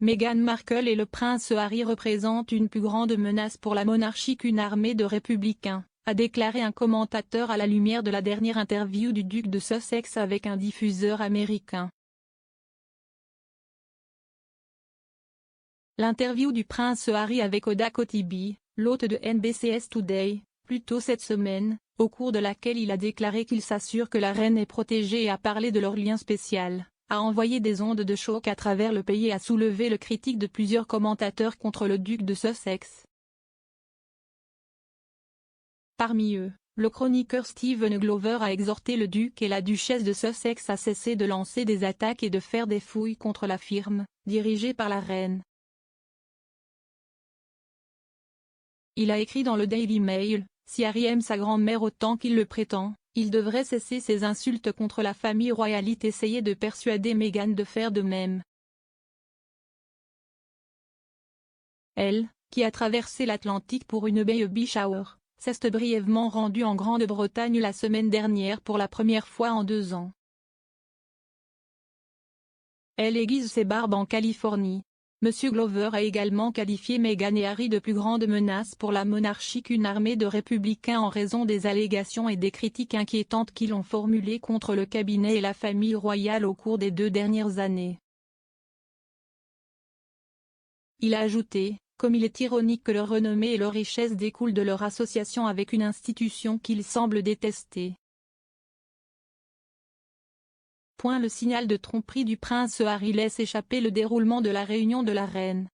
Meghan Markle et le prince Harry représentent une plus grande menace pour la monarchie qu'une armée de républicains, a déclaré un commentateur à la lumière de la dernière interview du duc de Sussex avec un diffuseur américain. L'interview du prince Harry avec Oda Kotibi, l'hôte de NBCS Today, plus tôt cette semaine, au cours de laquelle il a déclaré qu'il s'assure que la reine est protégée et a parlé de leur lien spécial, a envoyé des ondes de choc à travers le pays et a soulevé le critique de plusieurs commentateurs contre le duc de Sussex. Parmi eux, le chroniqueur Stephen Glover a exhorté le duc et la duchesse de Sussex à cesser de lancer des attaques et de faire des fouilles contre la firme, dirigée par la reine. Il a écrit dans le Daily Mail, « Si Harry aime sa grand-mère autant qu'il le prétend, il devrait cesser ses insultes contre la famille royale et essayer de persuader Meghan de faire de même. » Elle, qui a traversé l'Atlantique pour une baby shower, s'est brièvement rendue en Grande-Bretagne la semaine dernière pour la première fois en 2 ans. Elle aiguise ses barbes en Californie. Monsieur Glover a également qualifié Meghan et Harry de plus grandes menaces pour la monarchie qu'une armée de républicains en raison des allégations et des critiques inquiétantes qu'ils ont formulées contre le cabinet et la famille royale au cours des 2 dernières années. Il a ajouté, comme il est ironique que leur renommée et leur richesse découlent de leur association avec une institution qu'ils semblent détester. Le signal de tromperie du prince Harry laisse échapper le déroulement de la réunion de la reine.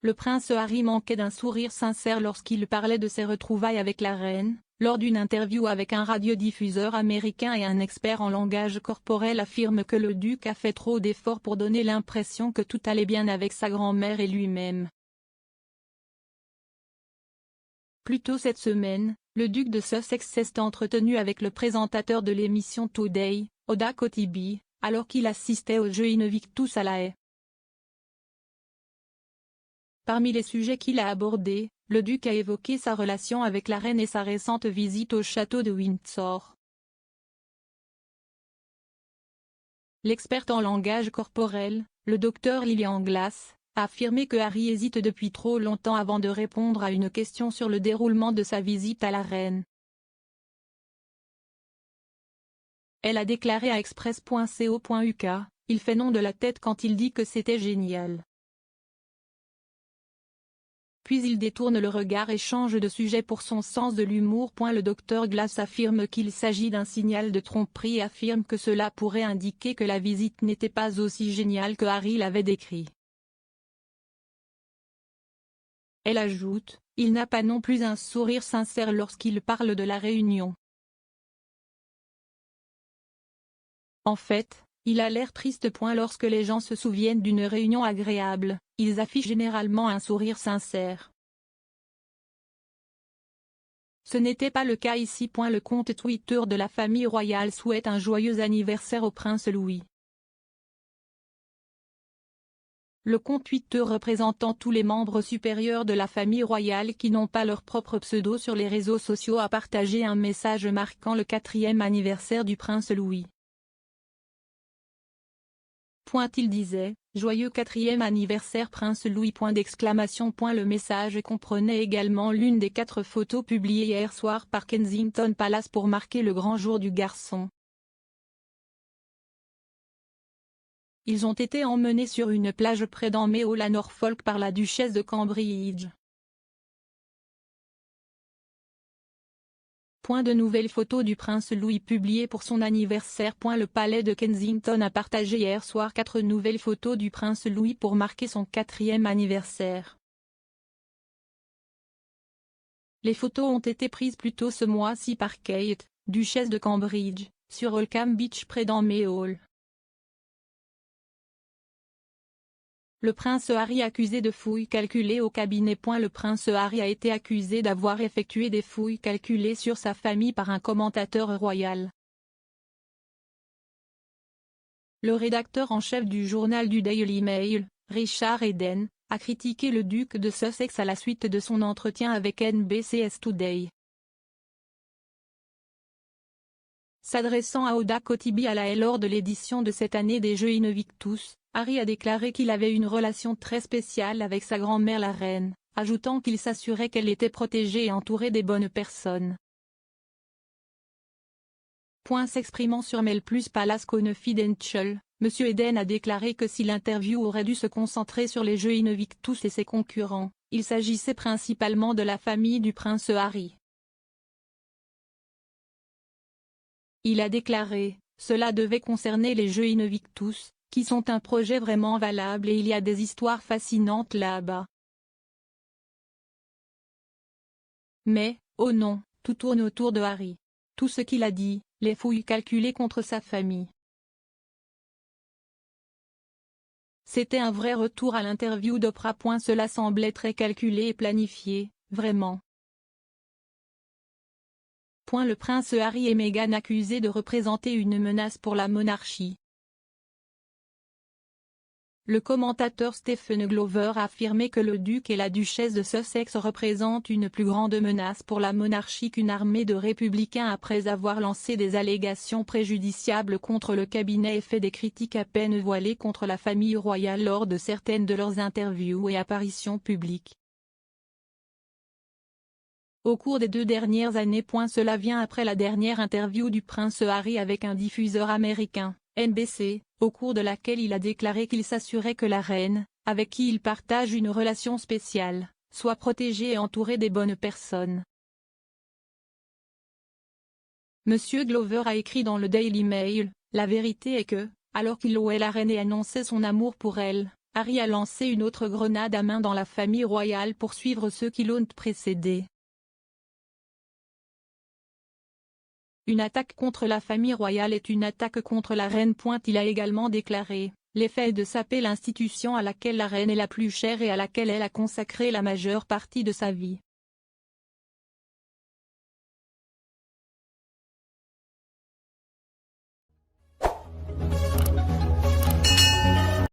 Le prince Harry manquait d'un sourire sincère lorsqu'il parlait de ses retrouvailles avec la reine, lors d'une interview avec un radiodiffuseur américain, et un expert en langage corporel affirme que le duc a fait trop d'efforts pour donner l'impression que tout allait bien avec sa grand-mère et lui-même. Plus tôt cette semaine, le duc de Sussex s'est entretenu avec le présentateur de l'émission Today, Oda Kotibi, alors qu'il assistait au jeu Invictus à La Haye. Parmi les sujets qu'il a abordés, le duc a évoqué sa relation avec la reine et sa récente visite au château de Windsor. L'experte en langage corporel, le docteur Lillian Glass, a affirmé que Harry hésite depuis trop longtemps avant de répondre à une question sur le déroulement de sa visite à la reine. Elle a déclaré à express.co.uk, « Il fait non de la tête quand il dit que c'était génial. » Puis il détourne le regard et change de sujet pour son sens de l'humour. Le docteur Glass affirme qu'il s'agit d'un signal de tromperie et affirme que cela pourrait indiquer que la visite n'était pas aussi géniale que Harry l'avait décrit. Elle ajoute, « Il n'a pas non plus un sourire sincère lorsqu'il parle de la réunion. En fait, il a l'air triste. Lorsque les gens se souviennent d'une réunion agréable, ils affichent généralement un sourire sincère. Ce n'était pas le cas ici. Le compte Twitter de la famille royale souhaite un joyeux anniversaire au prince Louis. Le compte Twitter représentant tous les membres supérieurs de la famille royale qui n'ont pas leur propre pseudo sur les réseaux sociaux a partagé un message marquant le 4e anniversaire du prince Louis. Il disait, « Joyeux 4e anniversaire Prince Louis !» Le message comprenait également l'une des 4 photos publiées hier soir par Kensington Palace pour marquer le grand jour du garçon. Ils ont été emmenés sur une plage près d'Amé Hall à Norfolk par la duchesse de Cambridge. De nouvelles photos du prince Louis publiées pour son anniversaire. Le palais de Kensington a partagé hier soir 4 nouvelles photos du prince Louis pour marquer son 4e anniversaire. Les photos ont été prises plus tôt ce mois-ci par Kate, duchesse de Cambridge, sur Holkham Beach près d'Amé Hall. Le prince Harry accusé de fouilles calculées au cabinet. Le prince Harry a été accusé d'avoir effectué des fouilles calculées sur sa famille par un commentateur royal. Le rédacteur en chef du journal du Daily Mail, Richard Eden, a critiqué le duc de Sussex à la suite de son entretien avec NBCS Today. S'adressant à Oda Kotibi lors de l'édition de cette année des Jeux Invictus, Harry a déclaré qu'il avait une relation très spéciale avec sa grand-mère la reine, ajoutant qu'il s'assurait qu'elle était protégée et entourée des bonnes personnes. S'exprimant sur Mail Plus Palace Confidential, M. Eden a déclaré que si l'interview aurait dû se concentrer sur les Jeux Invictus et ses concurrents, il s'agissait principalement de la famille du prince Harry. Il a déclaré, cela devait concerner les Jeux Invictus, qui sont un projet vraiment valable et il y a des histoires fascinantes là-bas. Mais, oh non, tout tourne autour de Harry. Tout ce qu'il a dit, les fouilles calculées contre sa famille. C'était un vrai retour à l'interview d'Oprah. Cela semblait très calculé et planifié, vraiment. Le prince Harry et Meghan accusés de représenter une menace pour la monarchie. Le commentateur Stephen Glover a affirmé que le duc et la duchesse de Sussex représentent une plus grande menace pour la monarchie qu'une armée de républicains après avoir lancé des allégations préjudiciables contre le cabinet et fait des critiques à peine voilées contre la famille royale lors de certaines de leurs interviews et apparitions publiques. Au cours des 2 dernières années. Cela vient après la dernière interview du prince Harry avec un diffuseur américain, NBC, au cours de laquelle il a déclaré qu'il s'assurait que la reine, avec qui il partage une relation spéciale, soit protégée et entourée des bonnes personnes. Monsieur Glover a écrit dans le Daily Mail, la vérité est que, alors qu'il louait la reine et annonçait son amour pour elle, Harry a lancé une autre grenade à main dans la famille royale pour suivre ceux qui l'ont précédé. Une attaque contre la famille royale est une attaque contre la reine. Il a également déclaré, l'effet est de saper l'institution à laquelle la reine est la plus chère et à laquelle elle a consacré la majeure partie de sa vie.